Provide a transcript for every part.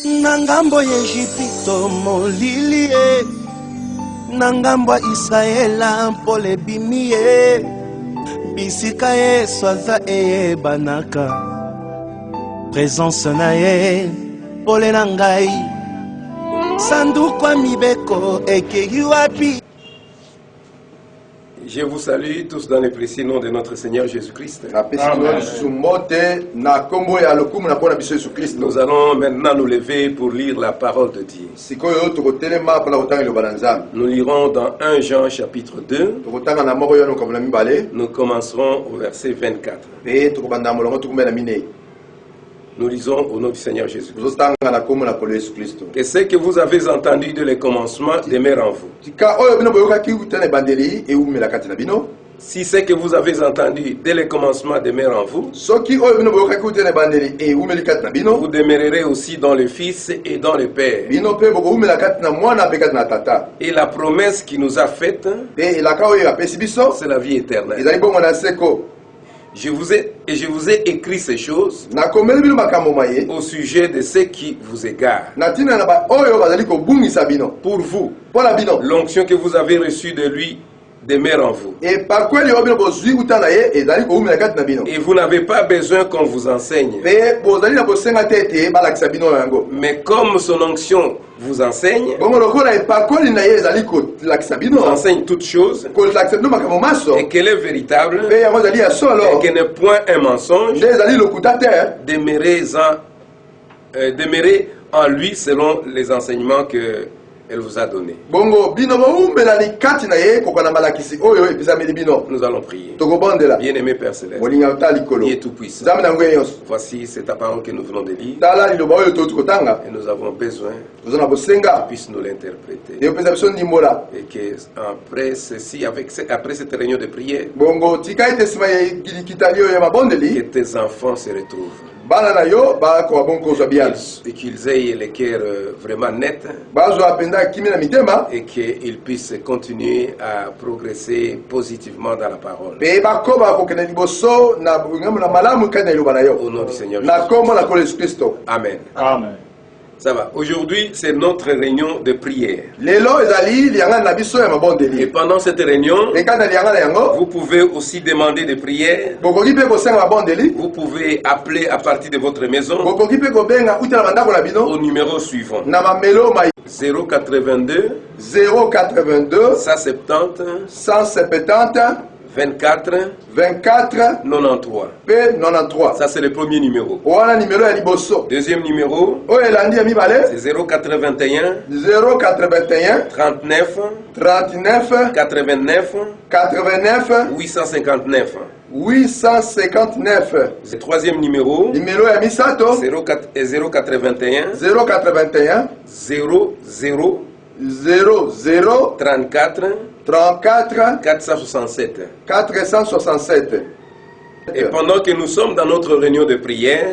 Nangambo Ejipito molilie, nangambo Israela pole bimie, bisika Yesu aza banaka, présence na ye pole nangai, sanduku mibeko ekei wapi. Je vous salue tous dans le précieux nom de notre Seigneur Jésus-Christ. Nous allons maintenant nous lever pour lire la parole de Dieu. Nous lirons dans 1 Jean chapitre 2. Nous commencerons au verset 24. Nous lisons au nom du Seigneur Jésus-Christ. Que ce que vous avez entendu dès le commencement demeure en vous. Si ce que vous avez entendu dès le commencement demeure en vous, vous demeurerez aussi dans le Fils et dans le Père. Et la promesse qui nous a faite, c'est la vie éternelle. Je vous ai écrit ces choses au sujet de ceux qui vous égarent. Pour vous, l'onction que vous avez reçue de lui demeure en vous. Et vous n'avez pas besoin qu'on vous enseigne. Mais comme son onction vous enseigne, enseigne toutes choses, et qu'elle est véritable, et qu'elle n'est point un mensonge, demeurez en lui selon les enseignements que elle vous a donné. Nous allons prier. Bien-aimé Père Céleste, Dieu Tout-Puissant, voici cette parole que nous venons de lire. Et nous avons besoin que tu puisses nous l'interpréter. Et que après ceci, après cette réunion de prière, que tes enfants se retrouvent. Et qu'ils aient les cœurs vraiment nets, et qu'ils puissent continuer à progresser positivement dans la parole. Au nom du Seigneur Jésus. Amen. Amen. Ça va. Aujourd'hui, c'est notre réunion de prière. Et pendant cette réunion, vous pouvez aussi demander des prières. Vous pouvez appeler à partir de votre maison au numéro suivant: 082 170 24 93. Ça, c'est le premier numéro. Deuxième numéro, c'est 081 39 89 859. Le troisième numéro, 081 00 34 467. Et pendant que nous sommes dans notre réunion de prière,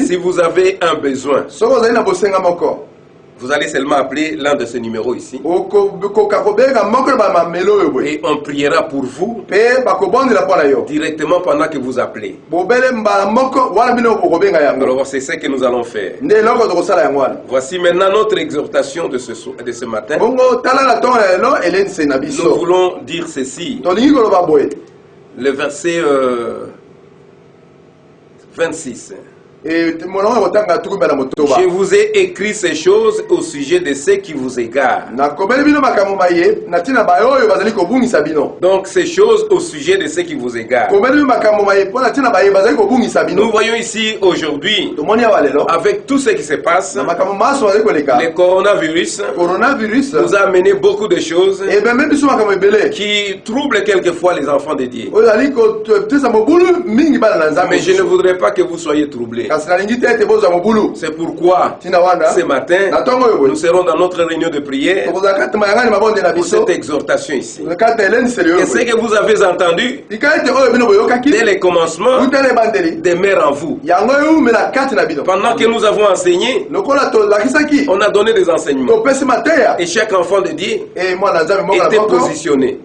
si vous avez un besoin, vous allez seulement appeler l'un de ces numéros ici. Et on priera pour vous directement pendant que vous appelez. Alors c'est ce que nous allons faire. Voici maintenant notre exhortation de ce matin. Nous voulons dire ceci. Le verset 26. Je vous ai écrit ces choses au sujet de ceux qui vous égarent. Donc ces choses au sujet de ceux qui vous égarent. Nous voyons ici aujourd'hui, avec tout ce qui se passe, le coronavirus nous a amené beaucoup de choses qui troublent quelquefois les enfants de Dieu. Mais je ne voudrais pas que vous soyez troublés. C'est pourquoi ce matin, nous serons dans notre réunion de prière pour cette exhortation ici. Et ce que vous avez entendu dès le commencement demeure en vous. Pendant que nous avons enseigné, on a donné des enseignements. Et chaque enfant de Dieu était positionné.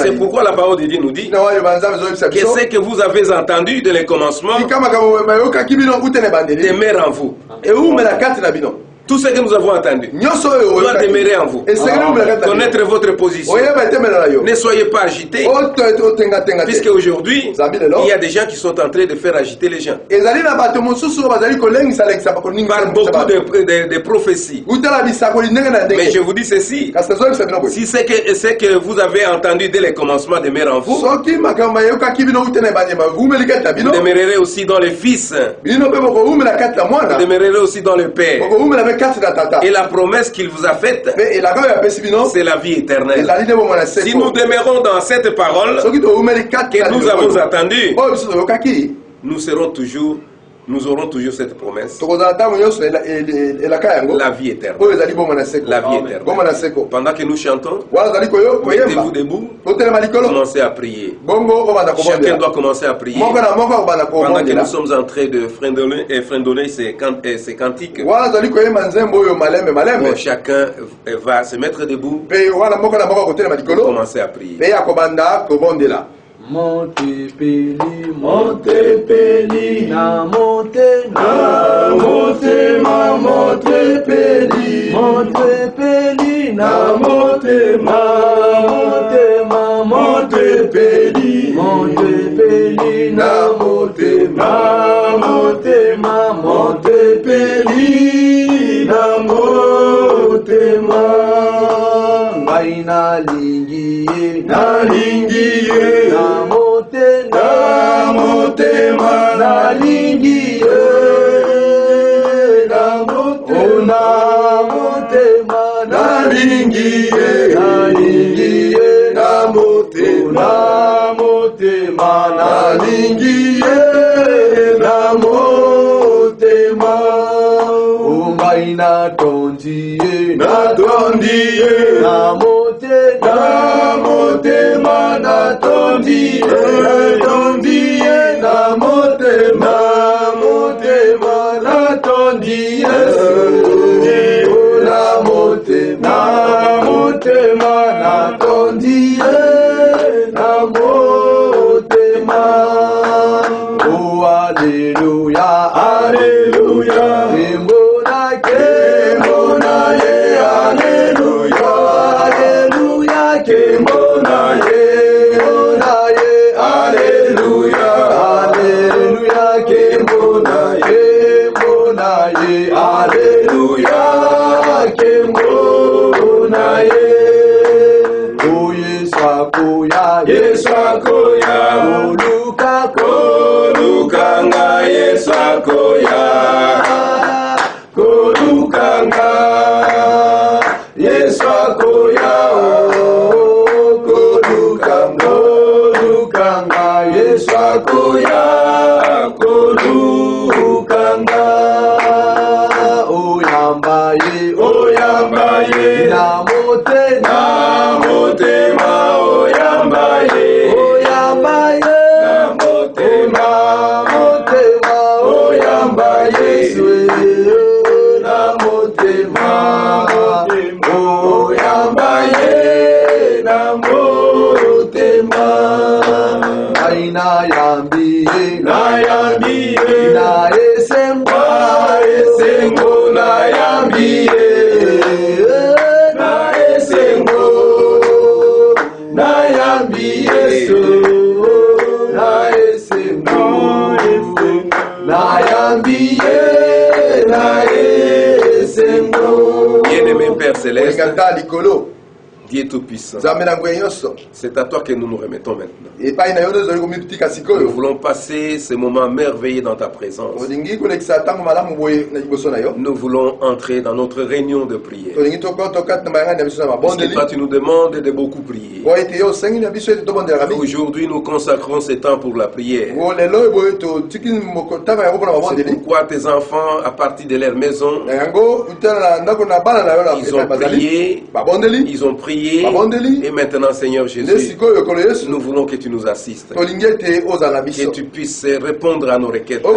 C'est pourquoi la parole de Dieu nous dit que ce que vous avez entendu dès le commencement Demeure en vous. Tout ce que nous avons entendu doit demeurer en vous. Connaître votre position. Ne soyez pas agités. Puisque aujourd'hui, il y a des gens qui sont en train de faire agiter les gens. Par beaucoup de prophéties. Mais je vous dis ceci. Si c'est que vous avez entendu dès le commencement demeure en vous, vous demeurerez aussi dans les fils. Vous demeurerez aussi dans le Père. Et la promesse qu'il vous a faite, c'est la vie éternelle. Si nous demeurons dans cette parole que nous avons entendue, nous aurons toujours cette promesse. La vie éternelle. La vie éternelle. Pendant que nous chantons, mettez-vous debout, commencez à prier. Chacun doit commencer à prier. Pendant que nous sommes en train de fredonner ces cantiques, chacun va se mettre debout, commencer à prier. Montepeli, Montepeli, na monte, na monte, ma Montepeli, Montepeli, na monte, ma monte, ma Montepeli, Montepeli, na monte, ma monte, ma Montepeli, na monte, ma na lingiye, na lingiye, na mote, ma, na lingiye, na mote, oh, na mote, ma, na lingiye, na lingiye, na mote, na mote, ma, na lingiye, na mote, ma, oh, mai na tondiye, na tondiye, na mote, ma, na tondiye, tondiye, na mote, ma, na tondiye, oh, na mote, ma, na tondiye, na mote, ma, oh, alleluia, alleluia, Kembona, Kembona, alleluia, alleluia, Kembona, alleluia, alleluia, Kembona, alleluia, Kembona, oh, Yesakoya, Yesakoya, Kolukanga, Yesakoya, Kolukanga, Yesakoya, Kolukanga, Yesakoya, Kolukanga, oyambaye, oyambaye, namote, namote, ma, oyambaye, oyambaye, namote, namote, ma, oyambaye, namote, ma, oyambaye, namote, ma, aina yambiye, na yambiye, na esemba, esengo, na yambiye, na esengo, na yambiye, na esengo, na yambiye, na esengo. Bien-aimé Père Céleste, Dieu Tout-Puissant, c'est à toi que nous nous remettons maintenant. Nous voulons passer ces moments merveilleux dans ta présence. Nous voulons entrer dans notre réunion de prière. Parce que toi tu nous demandes de beaucoup prier. Aujourd'hui nous consacrons ce temps pour la prière. C'est pourquoi tes enfants, à partir de leur maison, ils ont prié prié et maintenant, Seigneur Jésus, nous voulons que tu nous assistes, que tu puisses répondre à nos requêtes, que tu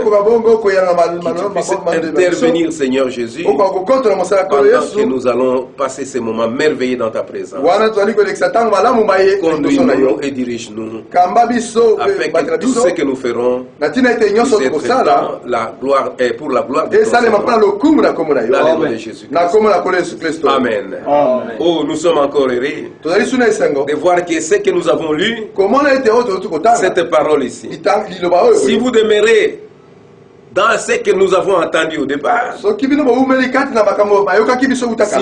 puisses intervenir, Seigneur Jésus, pendant que nous allons passer ces moments merveilleux dans ta présence. Conduis-nous et dirige-nous, afin que tout ce que nous ferons puisse être dans la gloire et pour la gloire de ton Seigneur. De Jésus. Amen. Oh, nous sommes encore heureux de voir que ce que nous avons lu, cette parole ici, si vous demeurez dans ce que nous avons entendu au départ, si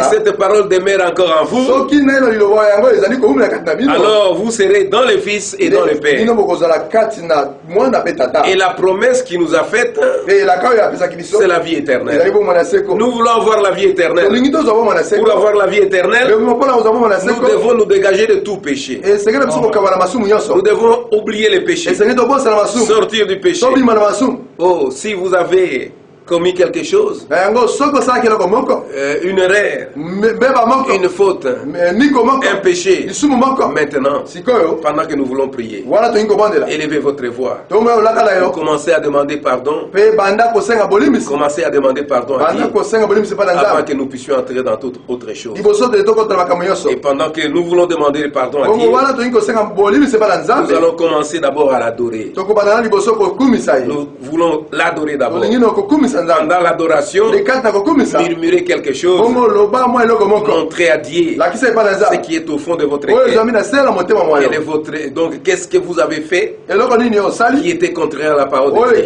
cette parole demeure encore en vous, alors vous serez dans le Fils et dans le Père. Et la promesse qu'il nous a faite, c'est la vie éternelle. Nous voulons avoir la vie éternelle. Pour avoir la vie éternelle, nous devons nous dégager de tout péché. Nous devons oublier les péchés, sortir du péché. Oh, si vous avez commis quelque chose, une erreur, une faute, un péché, maintenant, pendant que nous voulons prier, élevez votre voix, commencez à demander pardon, commencez à demander pardon à Dieu, avant que nous puissions entrer dans toute autre chose. Et pendant que nous voulons demander pardon à Dieu, nous allons commencer d'abord à l'adorer. Nous voulons l'adorer d'abord. Pendant l'adoration, murmurer quelque chose, montrer à Dieu ce qui est au fond de votre cœur. Donc, qu'est-ce que vous avez fait qui était contraire à la parole de Dieu?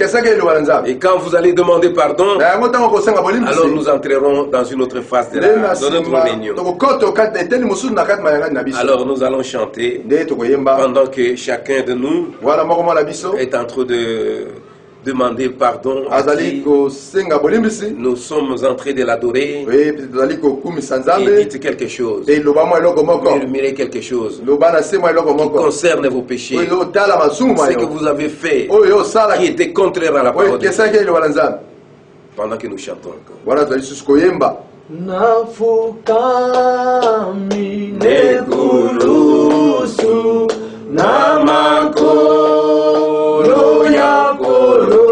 Et quand vous allez demander pardon, alors nous entrerons dans une autre phase de notre réunion. Alors nous allons chanter pendant que chacun de nous est en train de demander pardon à qui nous sommes en train de l'adorer. Et dites quelque chose, murmurez quelque chose qui concerne vos péchés, ce que vous avez fait qui était contraire à la parole de Dieu. Pendant que nous chantons encore. Nafukami nekulusu namakolo yakolo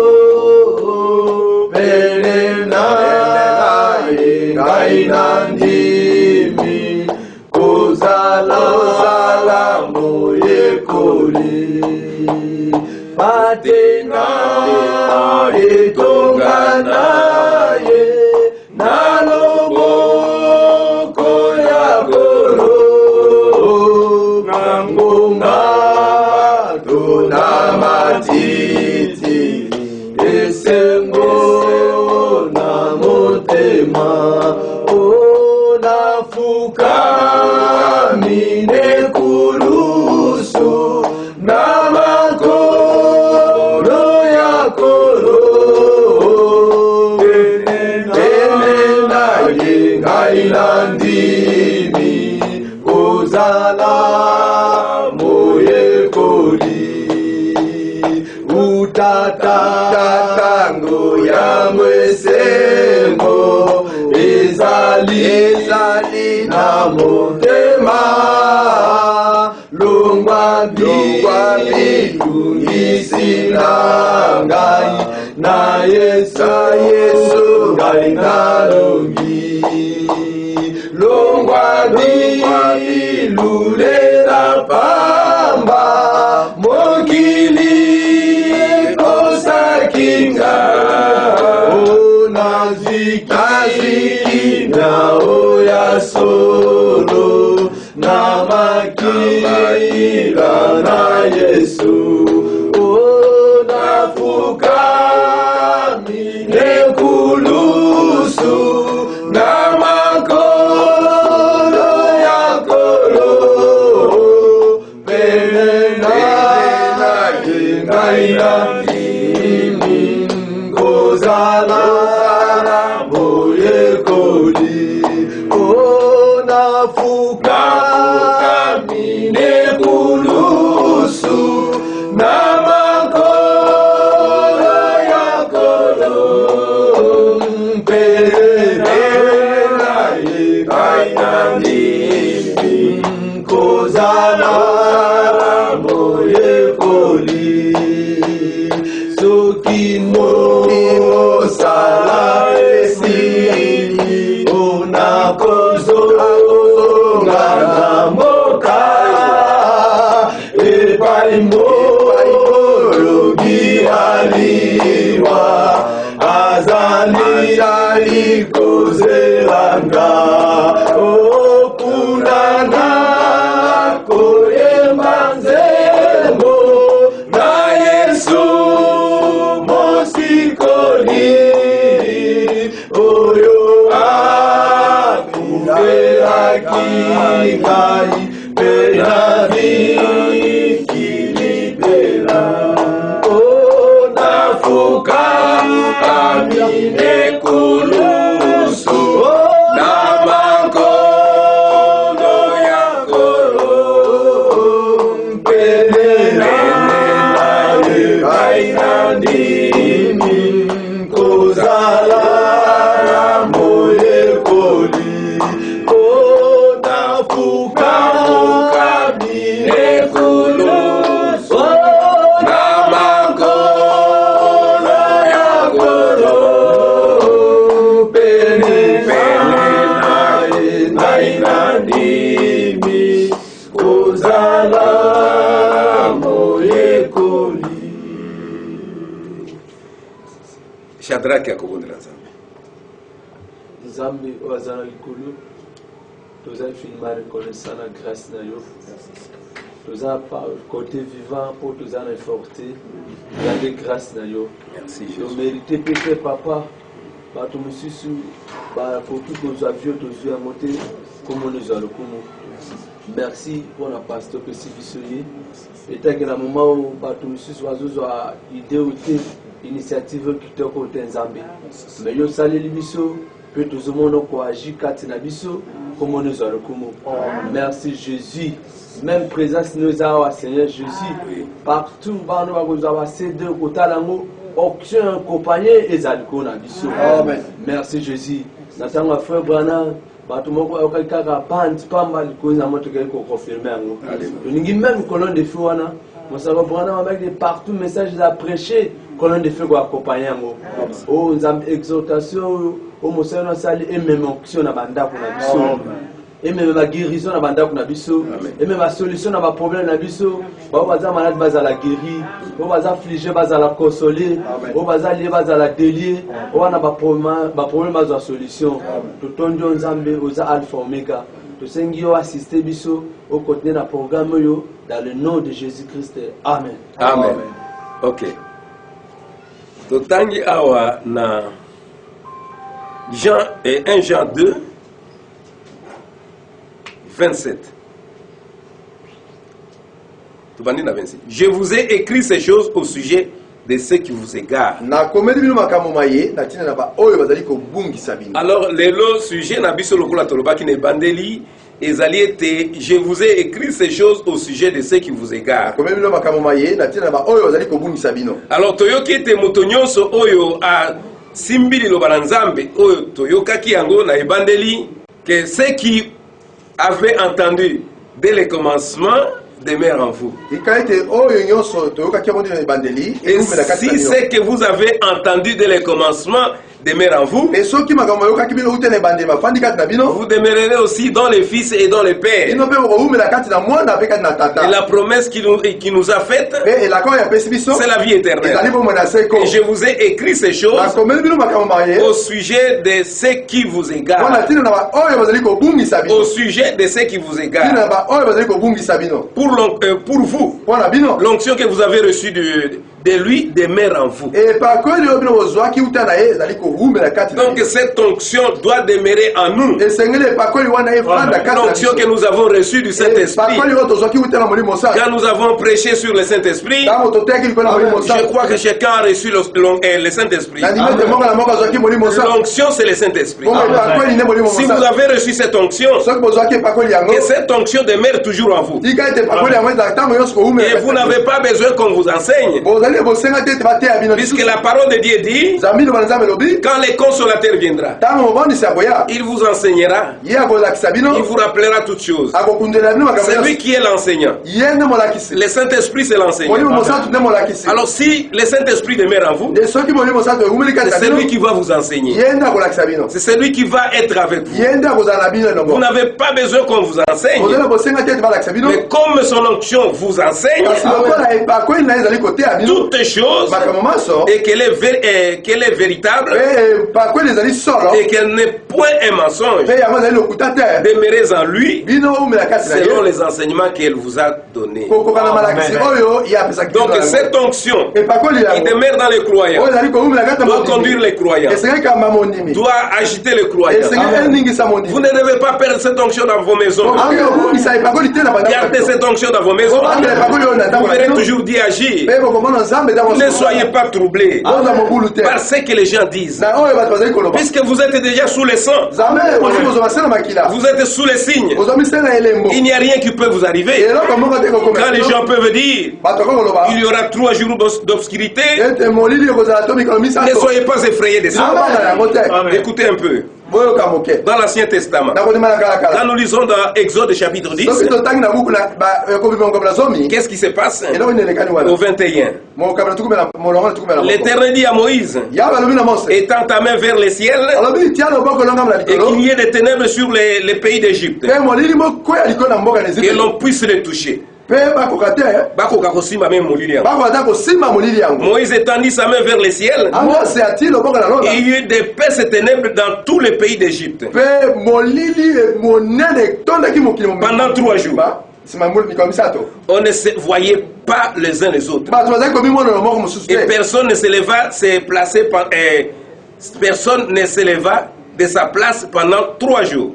pelenaye ngainandimi kuzala moyekoli patena etonganaye naloboko yakolo ngangonga tonamatiti esengo na motema onafukami nekulusu namakolo yakolo enenaye ngailandini kozala moyekoli utatango ya mwesengo ezali na motema longwa bitungisi na ngai na Yesu ngai nalongi longwa bilulela pamba mokili kosakinga naziki na oya solo na makila na Yesu nafukami nekulusu na makolo yakolo pelenaye ngainandimi kozala moyekoli onafukami nekulusu na makolo yakolo pelenaye ngainandimi Nani alikozeranga okunana koyemba nzembo na Yesu mosikoli oyo akufelaki ngai pena vikilibela onafuka amine kulusu na makono ya kolo mpenene naye kainandimi kozala na moyekoli onafuka amine kulusu na makono ya kolo pene naye nainandimi kozala moyekoli. Shadrach akobondela Nzambe. Nzambe wazana likolo tozali finima reconnaissant la grâce na yo tozala côté vivant pour tozala na forté garde grâce na yo Merci yo Jésus. mérité pepe papa bato mosusu bakoki kozwa vio tozwi yango te kombo nozwa lokumu. Merci pour la pasteur pesi biso ye etake na moment oyo bato mosusu bazozwa ide oyo te initiative kitoko te Nzambe me yo osaleli biso mpe tozomona koagi kati na biso kombo nozwa lokumu. Merci Jésus. Même présence nous a Seigneur Jésus partout bano bakozwa basede kotala yango aucun accompagné ezaliko na biso. Amen. Merci Jésus. Natanga frère Branham bato moko ayokaki kaka bande pamba likonzi na moto kei koconfirme yango tolingi même colonne de feu wana mosaka Branham avec de partout message à prêcher colonne de feu koaccompagne yango o Nzambe exhortation o mosala nasali et même onction na bandako na biso et même la guérison na bandako na biso et même la solution na ba problème na biso ba baza malade baza la guérir ba baza affligé baza la consoler ba baza lié baza la délier ba na ba problème baza solution to tondo Nzambe oza alpha omega to sengi yo assister biso au continuer na programme yo dans le nom de Jésus-Christ. Amen. Amen. OK. Totangi awa na Jean et 1 Jean 2 27. Je vous ai écrit ces choses au sujet de ceux qui vous égarent. Alors, le sujet n'a biso lokola toloba ki ne bandeli ezali ete je vous ai écrit ces choses au sujet de ceux qui vous égarent. Alors, toyoki ete moto nyonso oyo a simbili loba na Nzambe oyo toyokaki yango na ebandeli que ceux qui avaient entendu dès le commencement demeure en vous. Et si c'est que vous avez entendu dès le commencement demeure en vous, vous demeurerez aussi dans les fils et dans les pères. Et la promesse qui nous a faite, c'est la vie éternelle. Et je vous ai écrit ces choses au sujet de ceux qui vous égarent. Au sujet de ceux qui vous égarent. Pour vous, l'onction que vous avez reçue de lui demeure en vous. Donc cette onction doit demeurer en nous. L'onction que nous avons reçue du Saint-Esprit. Quand nous avons prêché sur le Saint-Esprit, je crois que chacun a reçu le Saint-Esprit. L'onction, c'est le Saint-Esprit. Si vous avez reçu cette onction, que cette onction demeure toujours en vous. Et vous n'avez pas besoin qu'on vous enseigne. Puisque la parole de Dieu dit, quand le consolateur viendra, il vous enseignera, il vous rappellera toutes choses. C'est lui qui est l'enseignant. Le Saint-Esprit, c'est l'enseignant. Alors si le Saint-Esprit demeure en vous, c'est celui qui va vous enseigner. C'est celui qui va être avec vous. Vous n'avez pas besoin qu'on vous enseigne. Mais comme son onction vous enseigne, toute toutes choses et qu'elle est véritable et qu'elle n'est point un mensonge. Demeurez en lui selon les enseignements qu'elle vous a donnés. Donc cette onction qui demeure dans les croyants doit conduire les croyants, doit agiter les croyants. Vous ne devez pas perdre cette onction dans vos maisons. Gardez cette onction dans vos maisons. Vous verrez toujours d'y agir. Ne soyez pas troublés par ce que les gens disent. Puisque vous êtes déjà sous les sang, vous êtes sous les signes. Il n'y a rien qui peut vous arriver. Quand les gens peuvent dire il y aura 3 jours d'obscurité, ne soyez pas effrayés de ça. Écoutez un peu. Dans l'Ancien Testament, quand nous lisons dans Exode chapitre 10, qu'est-ce qui se passe au 21? L'Éternel dit à Moïse, étends ta main vers le ciel et qu'il y ait des ténèbres sur les pays d'Égypte, que l'on puisse les toucher. Moïse étendit sa main vers le ciel et il y eut d'épaisses ténèbres dans tous les pays d'Égypte pendant 3 jours. On ne se voyait pas les uns les autres et personne ne se leva, personne ne se leva de sa place pendant 3 jours.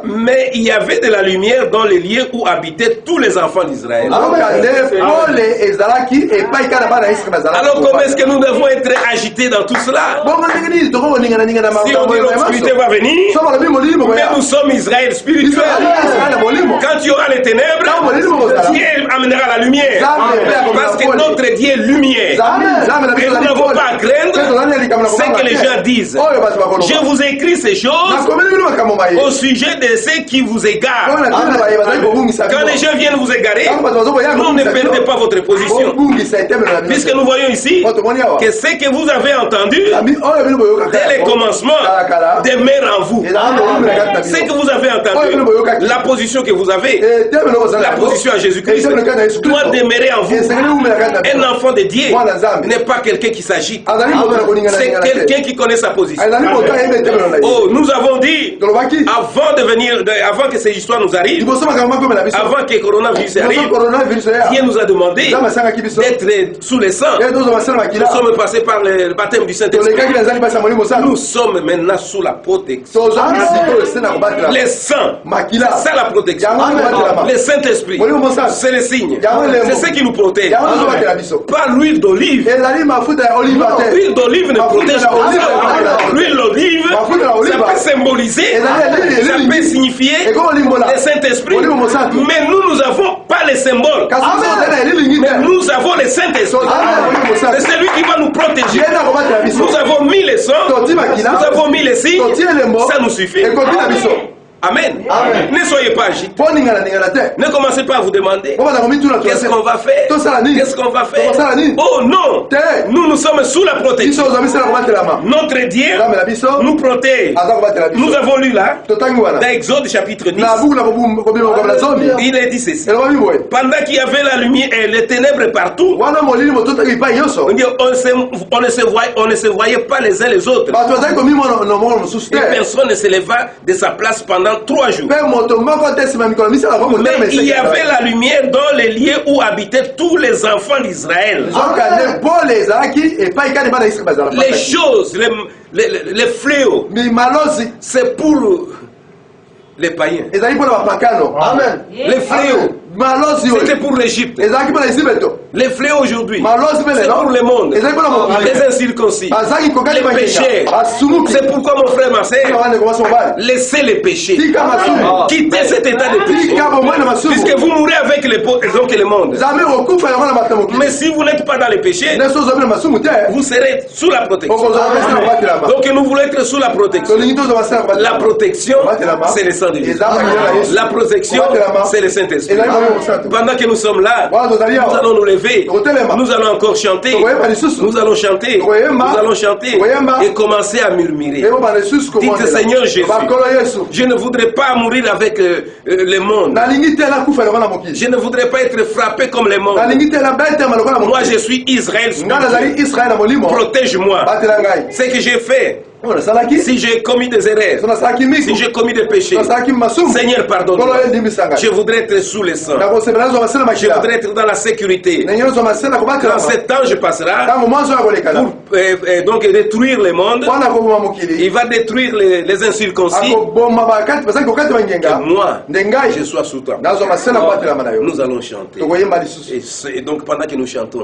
Mais il y avait de la lumière dans les lieux où habitaient tous les enfants d'Israël. Alors comment est-ce que nous devons être agités dans tout cela? Si on dit l'obscurité va venir, mais nous sommes Israël spirituel. Quand il y aura les ténèbres, Dieu amènera la lumière. Parce que notre Dieu est lumière. Et nous n'avons pas à craindre ce que les gens disent. Je vous écris ces choses au sujet de ceux qui vous égarent. Quand les gens viennent vous égarer, non, ne perdez pas votre position. Puisque nous voyons ici que ce que vous avez entendu dès le commencement demeure en vous. Ce que vous avez entendu, la position que vous avez, la position à Jésus-Christ doit demeurer en vous. Un enfant de Dieu n'est pas quelqu'un qui s'agite. C'est quelqu'un qui connaît sa position. Oh, nous avons dit, avant que ces histoires nous arrivent, avant que le coronavirus arrive, Dieu nous a demandé d'être sous les sangs. Nous sommes passés par le baptême du Saint-Esprit. Nous sommes maintenant sous la protection. Les sangs, c'est ça la protection. Le Saint-Esprit, c'est le signe. C'est ce qui nous protège. Pas l'huile d'olive. L'huile d'olive ne protège pas. L'huile d'olive, ça peut symboliser, ça peut signifier le Saint-Esprit. Mais nous n'avons pas les symboles. Mais nous avons le Saint-Esprit. C'est celui qui va nous protéger. Nous avons mis les sons, nous avons mis les signes, ça nous suffit. Amen. Ne soyez pas agités. Ne commencez pas à vous demander qu'est-ce qu'on va faire. Qu'est-ce qu'on va faire? Oh non. Nous sommes sous la protection. Notre Dieu nous protège. Nous avons lu là, dans Exode chapitre 10, il est dit ceci. Pendant qu'il y avait la lumière et les ténèbres partout, on ne se voyait pas les uns les autres. Et personne ne se leva de sa place pendant 3 jours. Mais il y avait la lumière dans les lieux où habitaient tous les enfants d'Israël. Les choses, les fléaux, c'est pour les païens. Amen. Les fléaux, c'était pour l'Égypte. Les fléaux aujourd'hui, c'est pour le monde. Les incirconcis, les péchés. C'est pourquoi mon frère, ma soeur, laissez les péchés. Quittez cet état de péché. Puisque vous mourrez avec le monde. Mais si vous n'êtes pas dans les péchés, vous serez sous la protection. Donc nous voulons être sous la protection. La protection, c'est le sang de Jésus. La protection, c'est le Saint-Esprit. Pendant que nous sommes là, nous allons nous lever. Nous allons encore chanter. Nous allons chanter. Nous allons chanter. Et commencer à murmurer. Dites Seigneur Jésus, je ne voudrais pas mourir avec le monde. Je ne voudrais pas être frappé comme le monde. Moi je suis Israël. Protège-moi. Ce que j'ai fait, si j'ai commis des erreurs, si j'ai commis des péchés, Seigneur pardonne-moi. Je voudrais être sous le sang. Je voudrais être dans la sécurité. Quand ce temps je passera pour donc détruire le monde, il va détruire les incirconcis. Que moi, je sois sous toi. Nous allons chanter. Et donc pendant que nous chantons,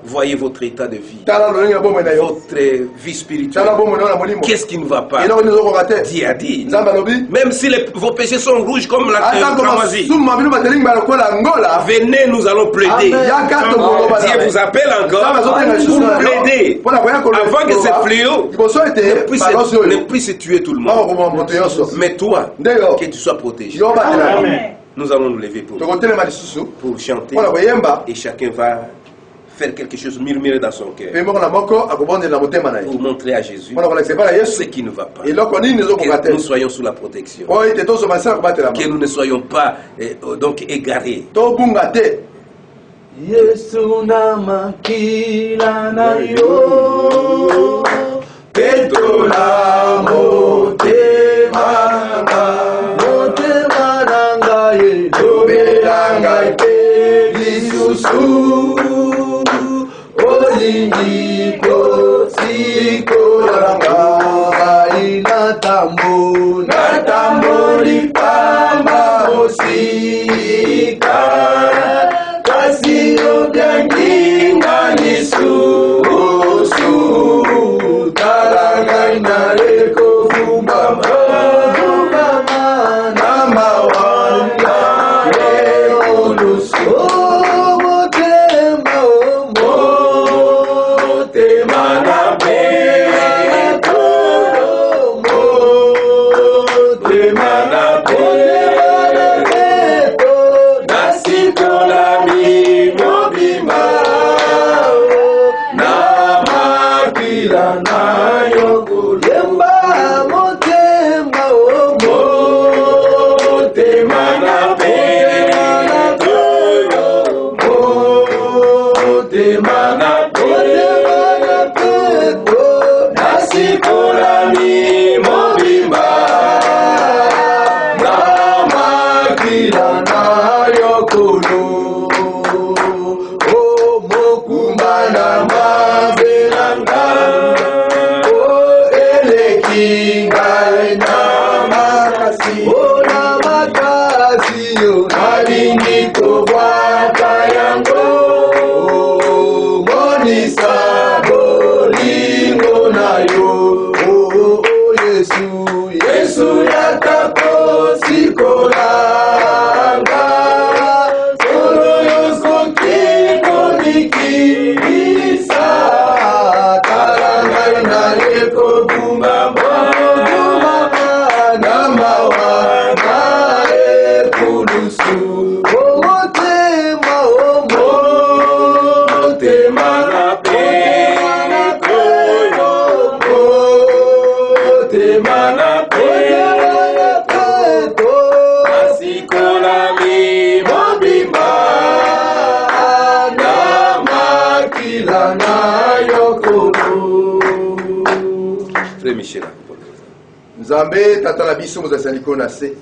voyez votre état de vie, votre vie spirituelle. Qu'est-ce qui ne va pas? Dieu a dit, même si vos péchés sont rouges comme la cramoisie, venez, nous allons plaider. Dieu vous appelle encore pour plaider, avant que ce fléau ne puisse tuer tout le monde. Mais toi, que tu sois protégé. Nous allons nous lever pour chanter, et chacun va faire quelque chose, murmurer dans son cœur, pour montrer à Jésus ce qui ne va pas, que nous soyons sous la protection, que nous ne soyons pas donc égarés. Yesu na makila na yo petola motema nanga ye dobelanga pe lisusu olingi kosiko langa ina tambo lipamba osika kasi obyanginga nisu talanga ina leko fumbama na mawanga leolusu Nzambe tata na biso mozali konase.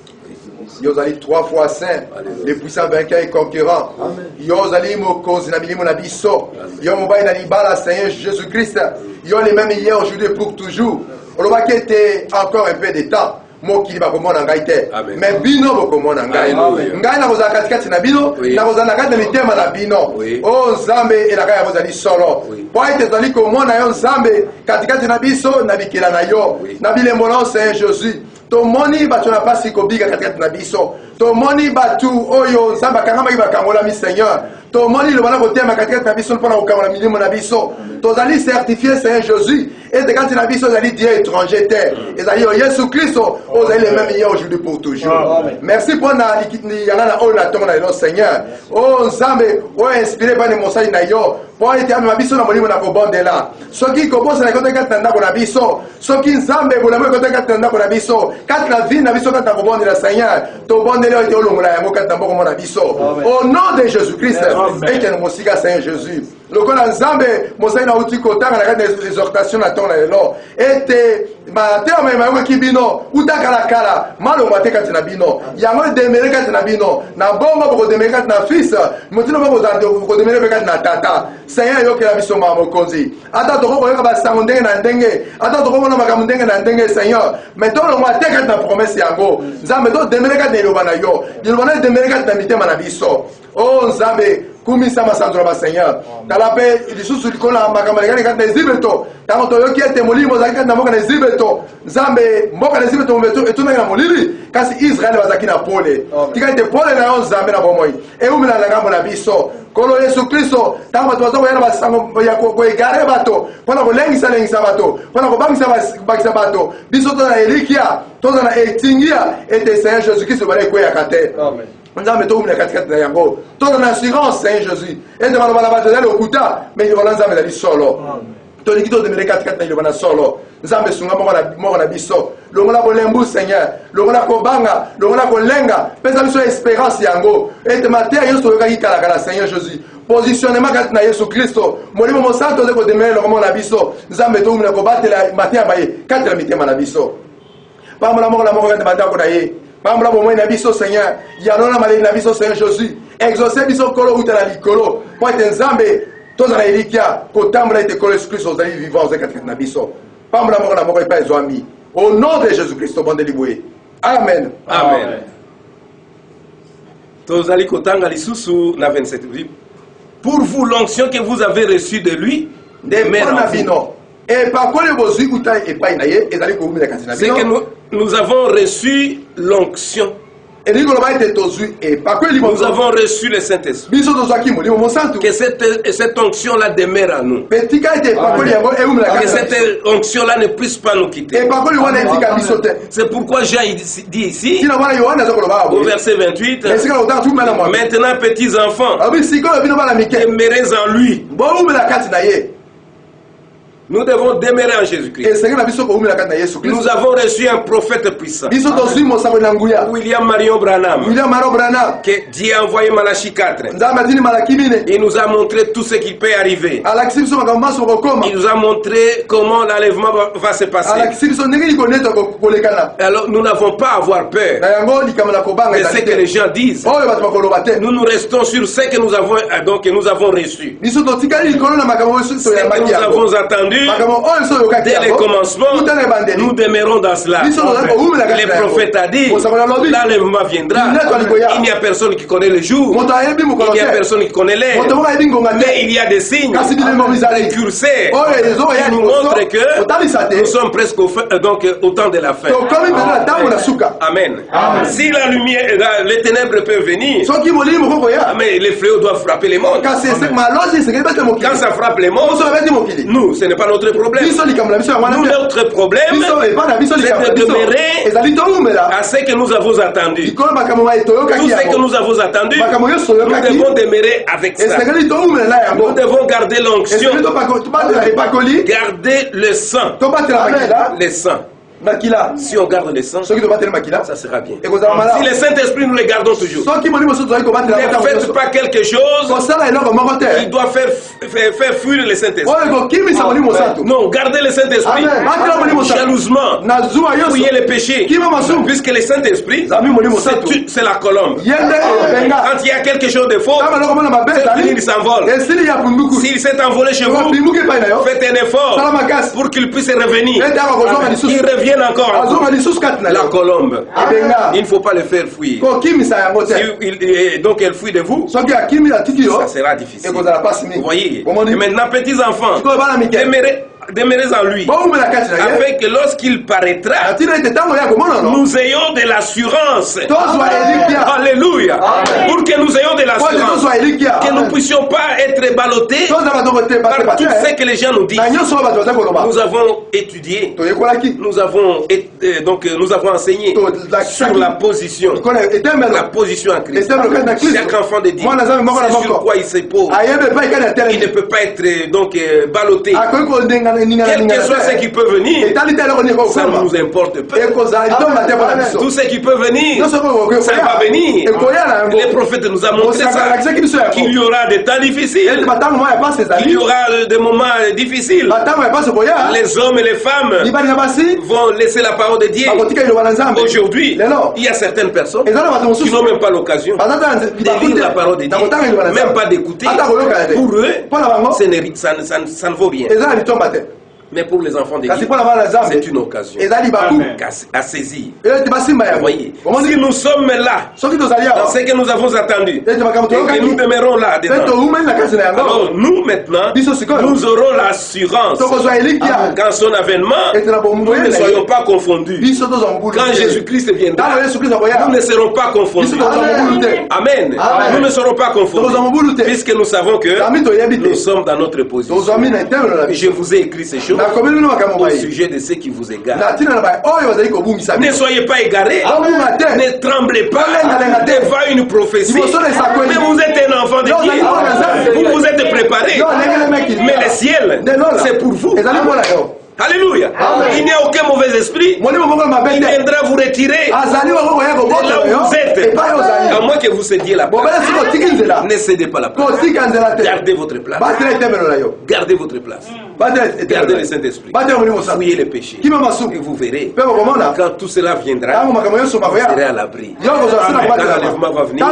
Yozali 3 fois saint, le puissant vainqueur et conquérant. Yozali mokonzi na milimo na biso. Yo mobai na libala Seigneur Jésus-Christ. Yo les mêmes hier, aujourd'hui pour toujours. Olobaki était encore un peu de temps. Mokili bakomona ngai te. Mais bino bokomona ngai. Ngai na kozala katikati na bino, na kozala na kati na mitema na bino. Oh Nzambe elaka ya bozali solo. Po ete tozali komona yo Nzambe katikati na biso na bikela na yo. Na bilembo na Seigneur Jésus. Tomoni bato na pasi kobika katikati na biso. Tomoni batu oyo Nzambe akangama bakangola mi Seigneur. Tomoni le bana kotema katikati na biso mpona kokangola milimo na biso. Tozali certifié Seigneur Jésus. ete kati na biso ezali Dieu étranger te ezali yo Yesu Kristo ozali le même hier aujourd'hui pour toujours. Merci pour na yanga na oyo na tongo na lelo Seigneur. Oh Nzambe oyo inspiré par mosali na yo po ete amema biso na molimo na kobondela soki kobosa na kote kati na ndako na biso soki Nzambe bolamo kote kati na ndako na biso kati na vie na biso kati na kobondela Seigneur tobondela ete olongola yango kati na mboko na biso au nom de Jésus-Christ ete mosika Seigneur Jésus lokola Nzambe mosali na uti kotanga na kati na exhortation na tongo na lelo ete matema mayango kibino utakala kala malongo te kati na bino yango demere kati na bino na bongo boko demere kati na fils motino boko demere kati na tata Seigneur yokela biso ma mokonzi ata toko koyoka basango ndenge na ndenge ata toko mona makambo ndenge na ndenge Seigneur mais to longo te kati na promesse yango Nzambe to demere kati na loba na yo loba na demere kati na mitema na biso oh Nzambe kumisa masanzo ba Seigneur tala pe lisusu likola makambo lekani kati na Ezibeto tango toyoki ete molimo zaki kati na mboka na Ezibeto Nzambe mboka na Ezibeto mbeto etuna na molili kasi Israel bazaki na pole tika ete pole na yo Nzambe na bomoi eumela na ngambo na biso kolo Yesu Kristo tango bato bazo yana basango ya koegare bato pona kolengisa bato pona kobangisa bato biso to na elikia to na etingia ete Seigneur Jésus Christ bale koya kate amen. Nzambe to umina katikati na yango to na assurance Seigneur Jésus ete bana bato le okuta mais yo Nzambe na solo to likito de katikati na yo bana solo Nzambe sunga moko na biso longola bolembu Seigneur longola kobanga longola kolenga pesa biso espérance yango ete matea yo so yoka kala Seigneur Jésus positionnement kati na Yesu Kristo molimo mosanto zeko demele longola na biso Nzambe to umina ko batela matea baye kati na mitema na biso pamela moko kati batako na ye pamela bomoi na biso Seigneur yanona maleli na biso Seigneur Jésus exaucer biso kolo utala likolo po ete Nzambe tozala elikia kotambola ete kolo Yesu Kristo ozali vivant ozali kati na biso pamela moko epa ezwami au nom de Jésus Christ bondeli boye amen amen tozali kotanga lisusu na 27 pour vous l'onction que vous avez reçue de lui demeure en vous. C'est que nous avons reçu l'onction. Nous avons reçu le Saint-Esprit. Que cette onction-là demeure en nous. Que cette onction-là ne puisse pas nous quitter. C'est pourquoi Jean dit ici, au verset 28, maintenant petits enfants, demeurez en lui. Nous devons demeurer en Jésus-Christ. Nous avons reçu un prophète puissant, William Marion Branham, que Dieu a envoyé Malachie 4. Il nous a montré tout ce qui peut arriver. Il nous a montré comment l'enlèvement va se passer. Alors nous n'avons pas à avoir peur de ce que les gens disent. Nous nous restons sur ce que nous avons, donc, que nous avons reçu. Ce que nous avons entendu dès le commencement, nous demeurons dans cela. Le prophète a dit, l'enlèvement viendra. Il n'y a personne qui connaît le jour, il n'y a personne qui connaît l'heure, mais il y a des signes, des curseurs qui nous montrent que nous sommes presque au temps de la fin. Amen. Si la lumière, les ténèbres peuvent venir, mais les fléaux doivent frapper les mondes. Quand ça frappe les mondes, nous, ce n'est pas notre problème. Nous, notre problème, c'est de demeurer à ce que nous avons attendu. Tout ce que nous avons attendu, nous devons demeurer avec ça. Nous devons garder l'onction, garder le sang. Le sang. Si on garde le sang, ça sera bien. Si le Saint-Esprit nous le gardons toujours, ne faites pas quelque chose qui doit faire fuir le Saint-Esprit. Non, gardez le Saint-Esprit jalousement, fouillez les péchés, puisque le Saint-Esprit, c'est la colombe. Quand il y a quelque chose de faux, c'est fini, il s'envole. S'il s'est envolé chez vous, faites un effort pour qu'il puisse revenir. Il revient encore la colombe. Il ne faut pas le faire fuir. Donc elle fuit de vous, ça sera difficile. Vous voyez. Et maintenant, petits enfants, demeurez en lui, afin que lorsqu'il paraîtra, nous ayons de l'assurance. Alléluia. Pour que nous ayons de l'assurance, que nous ne puissions pas être ballottés par tout ce que les gens nous disent. Nous avons étudié, nous avons enseigné sur la position en Christ. Chaque enfant de Dieu, c'est sur quoi il se pose. Il ne peut pas être ballotté. Quel que soit ce qui peut venir, ça ne nous importe pas. Tout ce qui peut venir, ça va venir. Les prophètes nous ont montré ça, qu'il y aura des temps difficiles, qu'il y aura des moments difficiles. Les hommes et les femmes vont laisser la parole de Dieu. Aujourd'hui, il y a certaines personnes qui n'ont même pas l'occasion de lire la parole de Dieu, même pas d'écouter. Pour eux, ça ne vaut rien. Mais pour les enfants de Dieu, c'est une occasion à saisir. Voyez, si nous sommes là, dans ce que nous avons attendu, et que nous demeurons là dedans, alors nous maintenant, nous aurons l'assurance qu'en son avènement, nous ne soyons pas confondus. Quand Jésus-Christ viendra, nous ne serons pas confondus. Amen. Nous ne serons pas confondus, puisque nous savons que nous sommes dans notre position. Je vous ai écrit ces choses au sujet de ceux qui vous égarent. Ne soyez pas égarés, ne tremblez pas devant une prophétie. Mais vous êtes un enfant de Dieu, vous vous êtes préparé, mais le ciel, c'est pour vous. Alléluia. Il n'y a aucun mauvais esprit. Il viendra vous retirer de là où vous êtes. À moins que vous cédiez la place. Ne cédez pas la place. Gardez votre place. Gardez votre place. Gardez le Saint-Esprit. Fouillez les péchés. Et vous verrez, quand tout cela viendra, vous serez à l'abri. Quand l'enlèvement va venir,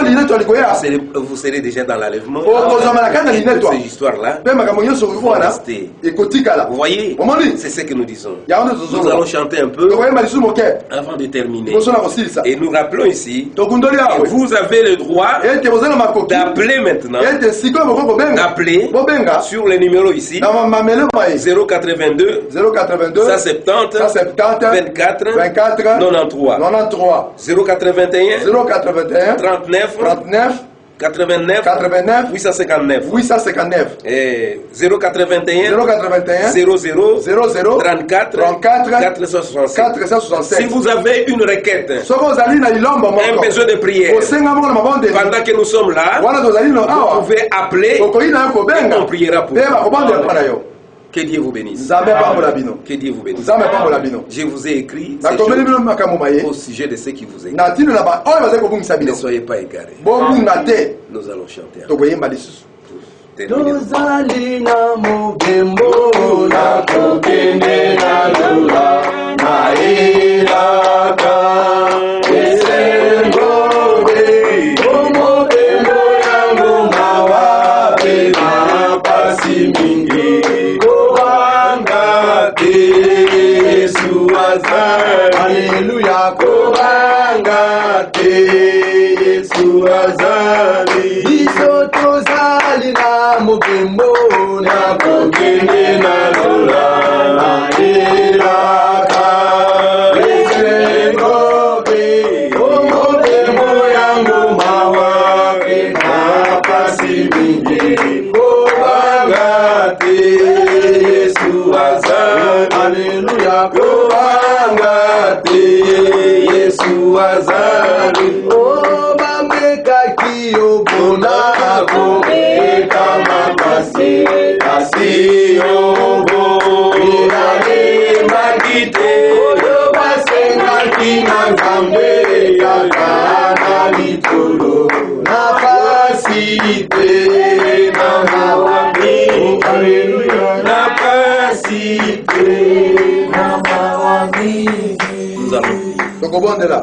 vous serez déjà dans l'enlèvement. Toutes ces histoires-là vont rester. Vous voyez, c'est ce que nous disons. Nous allons chanter un peu avant de terminer. Et nous rappelons ici que vous avez le droit d'appeler maintenant. D'appeler sur le numéro ici 082 170 24 93 081 39 89 859 et 081 00 34 467. Si vous avez une requête, un besoin de prière, pendant que nous sommes là, vous pouvez appeler et on priera pour vous. Que Dieu vous bénisse. Que Dieu vous bénisse. Je vous ai écrit ces choses au sujet de ceux qui vous égarent. Ne soyez pas égarés. Nous allons chanter. Tozali na mobembo na kokende na lula na ilaka esengobe mobembo yangu mawape na pasi mingi kobanga te Yesu azali. Haleluya. Kobanga te Yesu azali. Biso tozali na mobembo na kokende na lola na ilaka esengobe mobembo yangu mawape na pasi mingi kobanga te Yesu azali. Haleluya. Kobanga te Yesu azali. Bamekaki obona komeka mapasi kasi obo inane magite oyo basengaki na nzambe yakana litolo na pasi te na mawami. Haleluya. Na pasi te na mawami. Nous allons.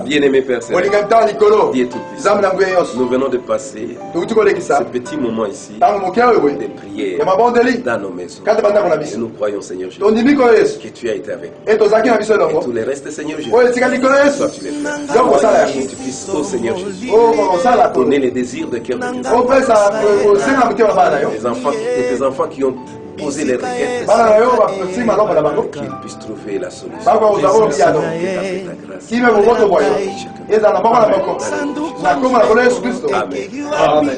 Bien-aimé Père Céleste, Dieu Tout-Puissant, nous venons de passer ce petit moment ici de prière dans nos maisons. Et nous croyons, Seigneur Jésus, que tu as été avec nous. Et tout le reste, Seigneur Jésus, toi tu les fais. Que tu puisses, oh Seigneur Jésus, donner les désirs de cœur de tes enfants qui ont poser les requêtes bana na yo bapesi maloko na bango qu'ils puissent trouver la solution. bakwa kozabo biyano kime boboto bwa yo ezala na moko na moko na kombo na kolo yesu kristo amen.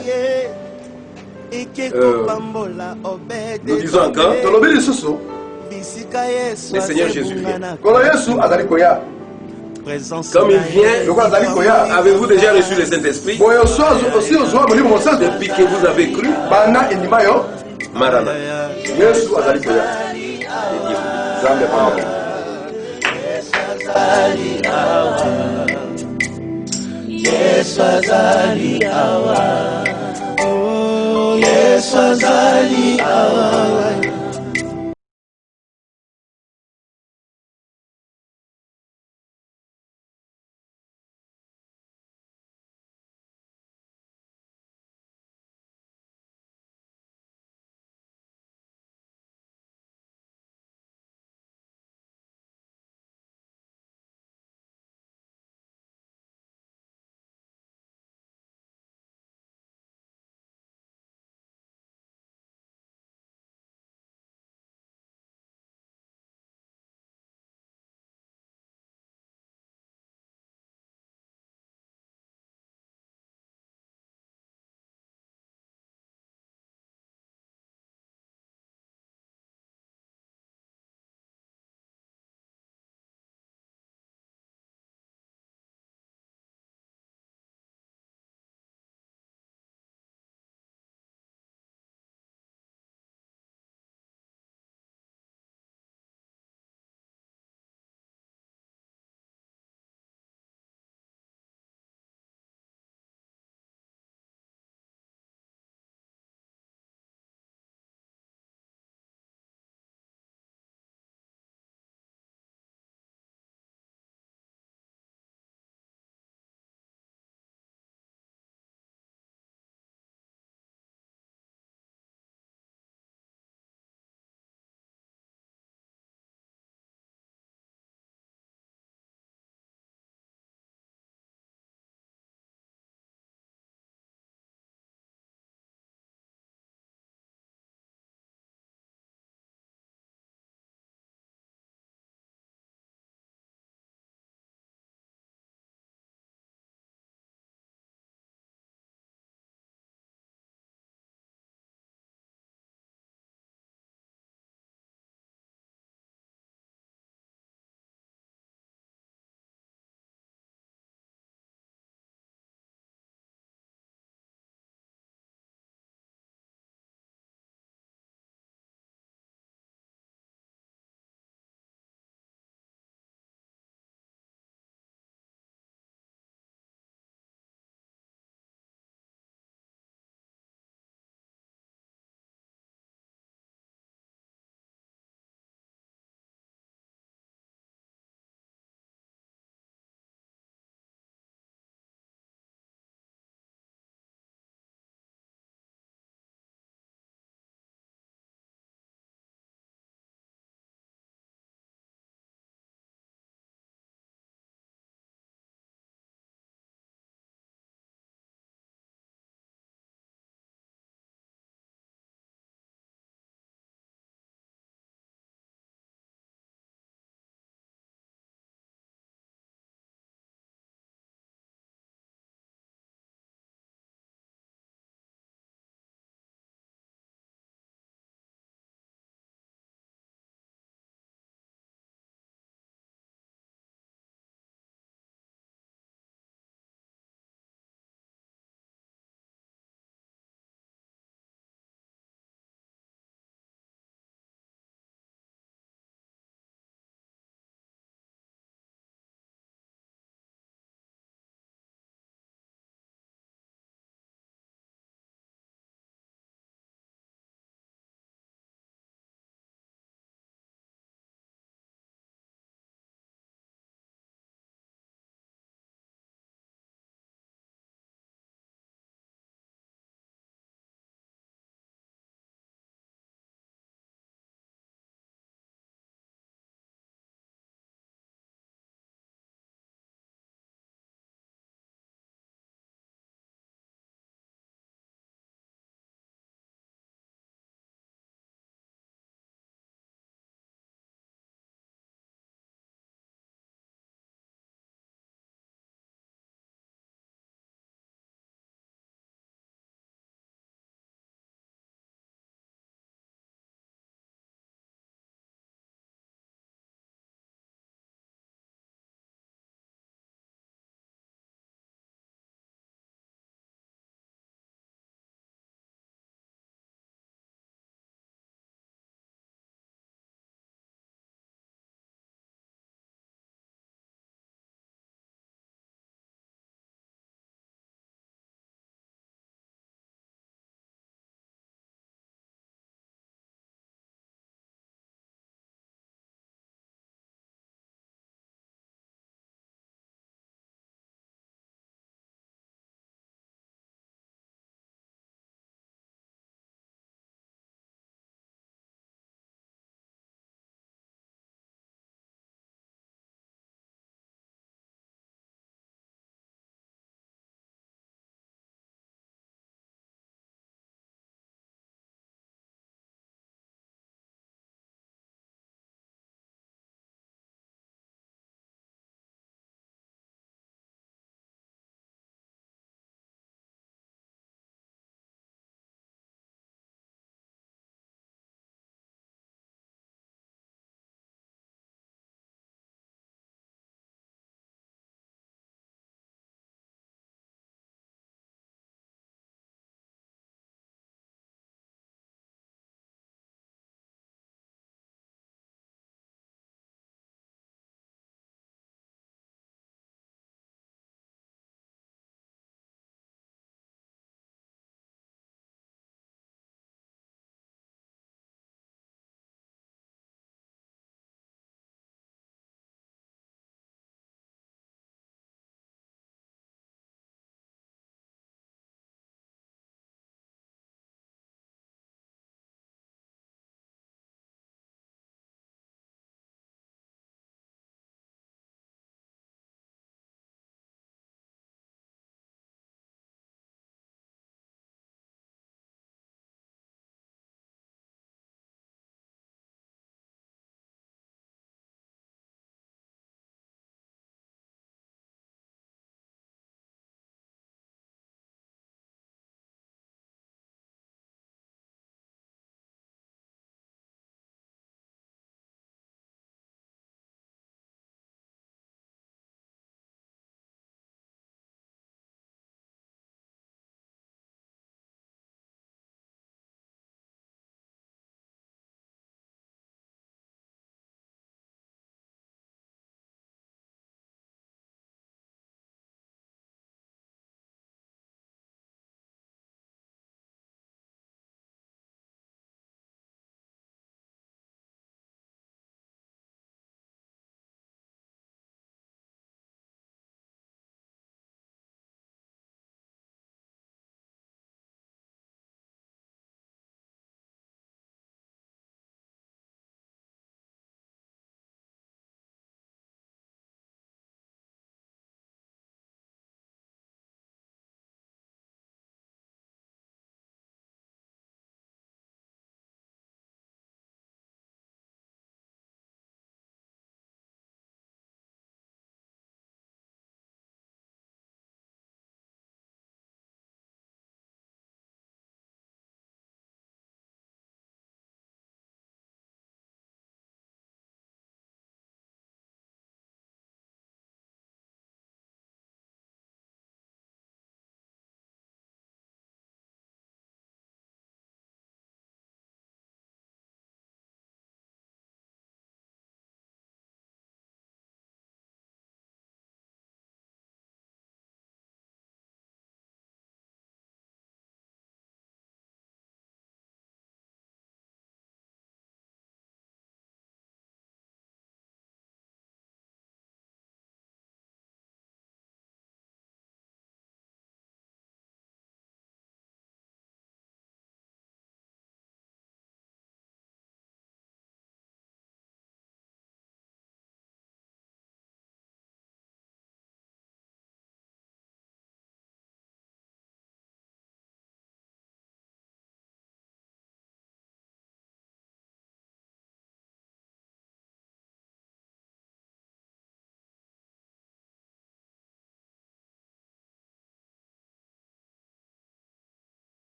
Nous disons encore, tolobi lisusu le Seigneur Jésus vient. kolo yesu azali koya Comme il vient, loko azali koya avez-vous déjà reçu le Saint-Esprit boye osi ozwa molimo mosantu depuis que vous avez cru? banda endima yo Marana. yesu azali koya nzambe apambola Yesu azali awa, oh Yesu azali awa.